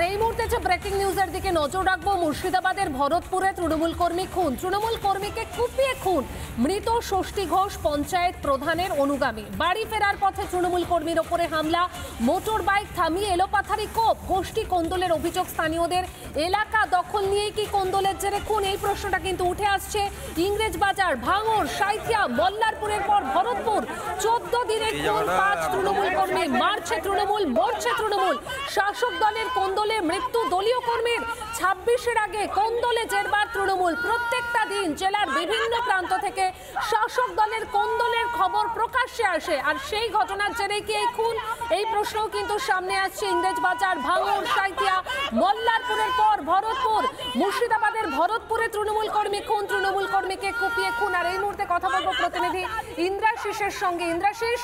এই মুহূর্তে যে ব্রেকিং নিউজের দিকে নজর রাখবো, মুর্শিদাবাদের ভরতপুরে তৃণমূল কর্মী খুন, তৃণমূল কর্মীকে কুপিয়ে খুন মৃত ষষ্ঠী ঘোষ পঞ্চায়েত প্রধানের অনুগামী। বাড়ি ফেরার পথে তৃণমূল কর্মীর ওপরে হামলা, মোটর বাইক থামিয়ে এলোপাথারি কোপ। গোষ্ঠী কোন্দলের অভিযোগ স্থানীয়দের, এলাকা দখল নিয়ে কি কোন্দলের জেরে খুন, এই প্রশ্নটা কিন্তু উঠে আসছে। ইংরেজবাজার, ভাঙড়, সাঁইথিয়া, মল্লারপুরের পর ভরতপুর, 14 দিনের খুন 5 তৃণমূল কর্মী। মারছে তৃণমূল, মরছে তৃণমূল। শাসক দলের কোন্দলে মৃত্যু দলীয় কর্মীর। 26-এর আগে কোন্দলে জেরবার তৃণমূল। প্রত্যেকটা দিন জেলার বিভিন্ন প্রান্ত থেকে শাসক দলের কোন্দলের খবর প্রকাশ্যে আসে, আর সেই ঘটনার জেরেই কি এই খুন, এই প্রশ্নও কিন্তু সামনে আসছে। ইংরেজবাজার, ভাঙড়, সাঁইথিয়া, মল্লারপুরের পর ভরতপুর। মুর্শিদাবাদের ভরতপুরে তৃণমূল কর্মী খুন, তৃণমূল কর্মীকে কুপিয়ে খুন। আর এই মুহূর্তে কথা বলবো প্রতিনিধি ইন্দ্রাশিসের সঙ্গে। ইন্দ্রাশিস,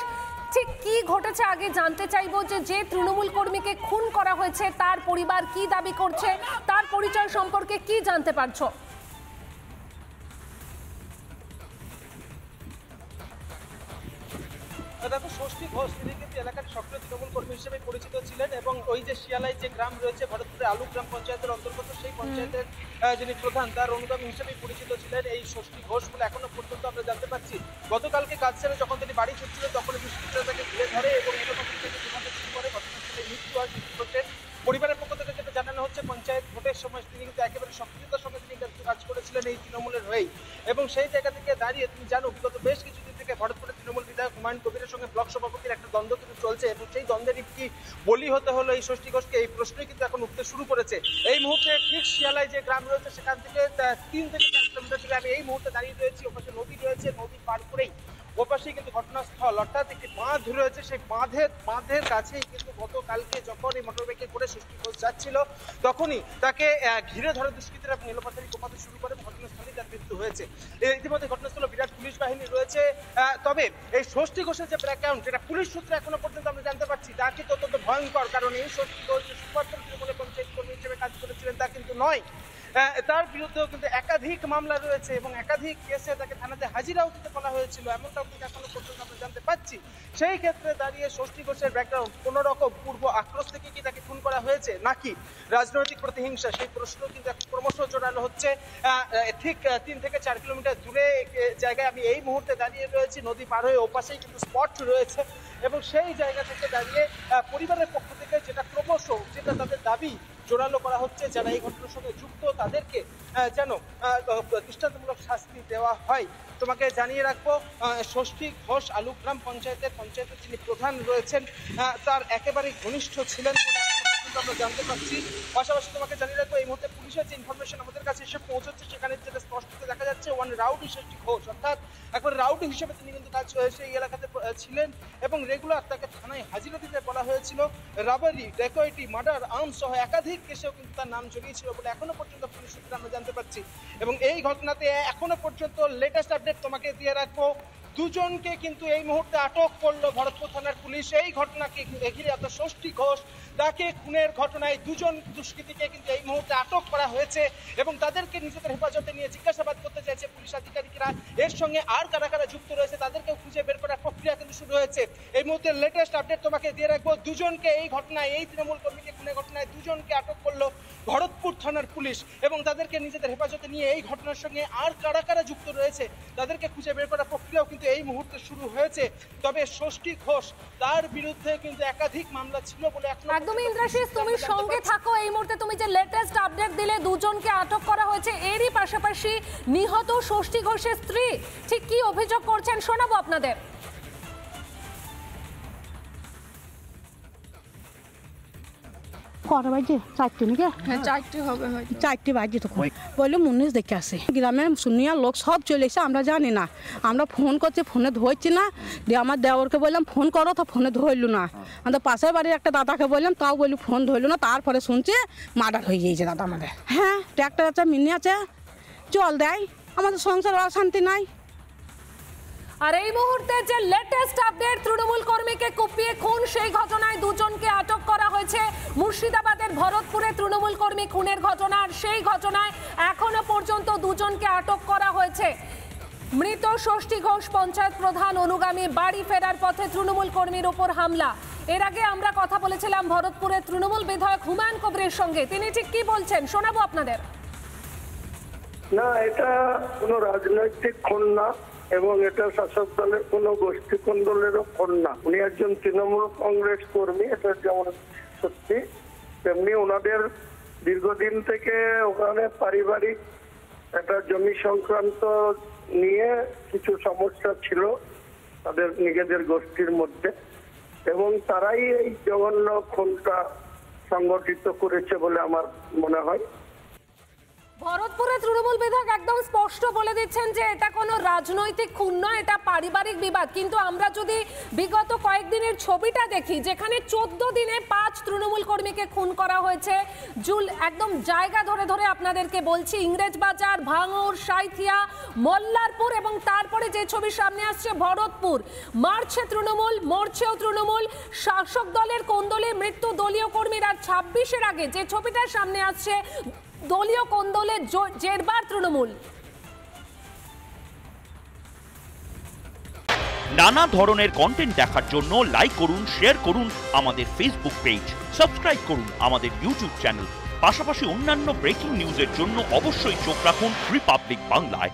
ঠিক কি ঘটেছে আগে জানতে চাইবো, যে তৃণমূল কর্মীকে খুন করা হয়েছে তার পরিবার কি দাবি করছে, তার পরিচয় সম্পর্কে কি জানতে পারছো? দেখো, ষষ্ঠী ঘোষ তিনি কিন্তু এলাকার সক্রিয় তৃণমূল কর্মী হিসেবে পরিচিত ছিলেন এবং ওই যে শিয়ালাই যে গ্রাম রয়েছে ভরতপুরে আলু গ্রাম পঞ্চায়েতের অন্তর্গত, সেই পঞ্চায়েতের যিনি প্রধান তার অনুগামী হিসেবে পরিচিত ছিলেন এই ষষ্ঠী ঘোষ বলে এখনো পর্যন্ত আমরা জানতে পারছি। গতকালকে কাজ ছেড়ে যখন তিনি বাড়ি ফিরছিলেন তখন দুষ্কৃতীরা তাকে ঘিরে ধরে এবং এরকম থেকে শুরু করে ঘটনাস্থলে মৃত্যু হয় ষষ্ঠী ঘোষের। পরিবারের পক্ষ থেকে যেটা জানানো হচ্ছে, পঞ্চায়েত ভোটের সময় তিনি কিন্তু একেবারে সক্রিয়তার সঙ্গে তিনি কাজ করেছিলেন এই তৃণমূলের হয়েই, এবং সেই জায়গা থেকে দাঁড়িয়ে তুমি জানো বিগত বেশ কিছুদিন থেকে ভরতপুরে তৃণমূল বিধায়ক হুমায়ুন কবিরের সঙ্গে ব্লক সভাপতির একটা দ্বন্দ্ব কিন্তু চলছে এবং সেই দ্বন্দ্বের কি বলি হতে হলো এই ষষ্ঠী ঘোষকে, এই প্রশ্নই কিন্তু এখন উঠতে শুরু করেছে। এই মুহূর্তে ঠিক শিয়ালায় যে গ্রাম রয়েছে সেখান থেকে 3 থেকে 4 কিলোমিটার দূরে আমি এই মুহূর্তে দাঁড়িয়ে রয়েছি। ওপাশে নদী রয়েছে, নদী পার করেই ওপাশেই কিন্তু ঘটনাস্থল, অর্থাৎ একটি বাঁধ রয়েছে। সেই বাঁধের কাছেই কিন্তু গতকালকে যখন এই মোটরবাইকে করে ষষ্ঠী ঘোষ যাচ্ছিল তখনই তাকে ঘিরে ধরে দুষ্কৃতীরা এলোপাথারি কোপাতে শুরু করে, ঘটনাস্থলেই তার মৃত্যু হয়েছে। ইতিমধ্যে ঘটনাস্থলে বিরাট পুলিশ বাহিনী রয়েছে। তবে এই ষষ্ঠী ঘোষের যে ব্যাকগ্রাউন্ড, যেটা পুলিশ সূত্রে এখনো পর্যন্ত আমরা জানতে পারছি, তা কিন্তু অত্যন্ত ভয়ঙ্কর। কারণ এই ষষ্ঠী ঘোষ যে শুধুমাত্র তৃণমূলের পঞ্চায়েত কর্মী হিসেবে কাজ করেছিলেন তা কিন্তু নয়, তার বিরুদ্ধেও কিন্তু একাধিক মামলা রয়েছে এবং একাধিক কেসে তাকে থানাতে হাজিরাও দিতে বলা হয়েছিল, এমনটাও কিন্তু এখনো পর্যন্ত আমরা জানতে পাচ্ছি। সেই ক্ষেত্রে দাঁড়িয়ে ষষ্ঠী ঘোষের ব্যাকগ্রাউন্ড, কোন রকম পূর্ব আক্রোশ থেকে কি তাকে খুন করা হয়েছে নাকি রাজনৈতিক প্রতিহিংসা, সেই প্রশ্ন কিন্তু ক্রমশ জোরালো হচ্ছে। ঠিক 3 থেকে 4 কিলোমিটার দূরে জায়গায় আমি এই মুহূর্তে দাঁড়িয়ে রয়েছি, নদী পার হয়ে ওপাশেই কিন্তু স্পট রয়েছে এবং সেই জায়গা থেকে দাঁড়িয়ে পরিবারের পক্ষ থেকে যেটা তাদের দাবি জোরালো করা হচ্ছে, যারা এই ঘটনার সঙ্গে যুক্ত তাদেরকে যেন দৃষ্টান্তমূলক শাস্তি দেওয়া হয়। তোমাকে জানিয়ে রাখবো, ষষ্ঠী ঘোষ আলুগ্রাম পঞ্চায়েতের যিনি প্রধান রয়েছেন তার একেবারেই ঘনিষ্ঠ ছিলেন বলে আমরা জানতে পারছি। পাশাপাশি তোমাকে জানিয়ে রাখবো, এই মুহূর্তে পুলিশের যে ইনফরমেশন আমাদের কাছে এসে পৌঁছচ্ছে সেখানে যেটা স্পষ্ট দেখা যাচ্ছে, ওয়ান রাউডি ষষ্ঠী ঘোষ, অর্থাৎ একবার রাউডি হিসেবে তিনি কিন্তু কাজ সেই এলাকাতে ছিলেন এবং রেগুলার তাকে থানায় হাজিরা দিতে বলা হয়েছিল। রাবারি, ডেকয়েটি, মার্ডার, আর্মস সহ একাধিক কেসেও কিন্তু তার নাম জড়িয়েছিল বলে এখনো পর্যন্ত পুলিশ সূত্রে আমরা জানতে পারছি। এবং এই ঘটনাতে এখনো পর্যন্ত লেটেস্ট আপডেট তোমাকে দিয়ে রাখবো, 2 জনকে কিন্তু এই মুহূর্তে আটক করলো ভরতপুর থানার পুলিশ। এই ঘটনাকে ঘিরে অর্থাৎ ষষ্ঠী ঘোষ তাকে খুনের ঘটনায় 2 জন দুষ্কৃতীকে কিন্তু এই মুহূর্তে আটক করা হয়েছে এবং তাদেরকে নিজেদের হেফাজতে নিয়ে জিজ্ঞাসাবাদ করতে চাইছে পুলিশ আধিকারিকরা। এর সঙ্গে আর কারা কারা যুক্ত রয়েছে তাদেরকেও খুঁজে বের করার প্রক্রিয়া কিন্তু শুরু হয়েছে। এই মুহূর্তে লেটেস্ট আপডেট তোমাকে দিয়ে রাখবো, 2 জনকে এই ঘটনায়, এই তৃণমূল কর্মীকে খুনের ঘটনায় 2 জনকে আটক করলো ভরতপুর থানার পুলিশ এবং তাদেরকে নিজেদের হেফাজতে নিয়ে এই ঘটনার সঙ্গে আর কারা কারা যুক্ত রয়েছে তাদেরকে খুঁজে বের করার প্রক্রিয়াও কিন্তু এই মুহূর্তে শুরু হয়েছে। তবে ষষ্ঠী ঘোষ তার বিরুদ্ধে কিন্তু একাধিক মামলা ছিল বলে একদমই। ইন্দ্রাশিস, তুমি সঙ্গে থাকো। এই মুহূর্তে তুমি যে লেটেস্ট আপডেট দিলে, 2 জনকে আটক করা হয়েছে, এরই পাশাপাশি নিহত ষষ্ঠী ঘোষের স্ত্রী ঠিক কি অভিযোগ করছেন শোনাবো আপনাদের। কটা বাজে? 4টে নাকি? হ্যাঁ, 4টে হবে হয়তো। 4টে বাজে তখন বললো মুনিশ দেখে আসে। গ্রামের শুনিয়া লোক সব চলে এসে, আমরা জানি না, আমরা ফোন করছি, ফোনে ধরছি না। দিয়ে আমার দেওরকে বললাম ফোন করো, তো ফোনে ধরলো না। আমাদের পাশের বাড়ির একটা দাদাকে বললাম, তাও বলি ফোন ধরলো না। তারপরে শুনছি মার্ডার হয়ে গিয়েছে দাদা আমাদের। হ্যাঁ, ট্র্যাক্টর আছে, মিনি আছে, জল দেয়, আমাদের সংসার অশান্তি নাই। আর এই মুহূর্তে যে লেটেস্ট আপডেট, তৃণমূল কর্মীকে কুপিয়ে খুন, সেই ঘটনায় 2 জনকে আটক করা হয়েছে। মুর্শিদাবাদের ভরতপুরে তৃণমূল কর্মী খুনের ঘটনা, আর সেই ঘটনায় এখনো পর্যন্ত 2 জনকে আটক করা হয়েছে। মৃত ষষ্ঠী ঘোষ পঞ্চায়েত প্রধান অনুগামী বাড়ি ফেরার পথে তৃণমূল কর্মীর ওপর হামলা। এর আগে আমরা কথা বলেছিলাম ভরতপুরের তৃণমূল বিধায়ক হুমায়ুন কবিরের সঙ্গে, তিনি ঠিক কি বলছেন শোনাবো আপনাদের। না, এটা কোনো রাজনৈতিক খুন না এবং এটা শাসক দলের কোনো গোষ্ঠী কোন্দলেরও খুন না। উনি একজন তৃণমূল কংগ্রেস কর্মী, এটা যেমন সত্যি তেমনি ওনাদের দীর্ঘদিন থেকে ওখানে পারিবারিক একটা জমি সংক্রান্ত নিয়ে কিছু সমস্যা ছিল তাদের নিজেদের গোষ্ঠীর মধ্যে, এবং তারাই এই জঘন্য খুনটা সংগঠিত করেছে বলে আমার মনে হয়। ভরতপুরে তৃণমূল বিধায়ক একদম স্পষ্ট বলে দিচ্ছেন যে এটা কোনো রাজনৈতিক খুন নয়, এটা পারিবারিক বিবাদ। কিন্তু আমরা যদি বিগত কয়েকদিনের ছবিটা দেখি, যেখানে 14 দিনে 5 তৃণমূল কর্মীকে খুন করা হয়েছে, একদম জায়গা ধরে ধরে আপনাদেরকে বলছি, ইংরেজবাজার, ভাঙড়, সাঁইথিয়া, মল্লারপুর, এবং তারপরে যে ছবি সামনে আসছে ভরতপুর। মারছে তৃণমূল, মরছেও তৃণমূল, শাসক দলের কোন্দলে মৃত্যু দলীয় কর্মীর। আর 26-এর আগে যে ছবিটা সামনে আসছে, দলীয় কোন্দলে জেরবার তৃণমূল। নানা ধরনের কন্টেন্ট দেখার জন্য লাইক করুন, শেয়ার করুন আমাদের ফেসবুক পেজ, সাবস্ক্রাইব করুন আমাদের ইউটিউব চ্যানেল। পাশাপাশি অন্যান্য ব্রেকিং নিউজের জন্য অবশ্যই চোখ রাখুন রিপাবলিক বাংলায়।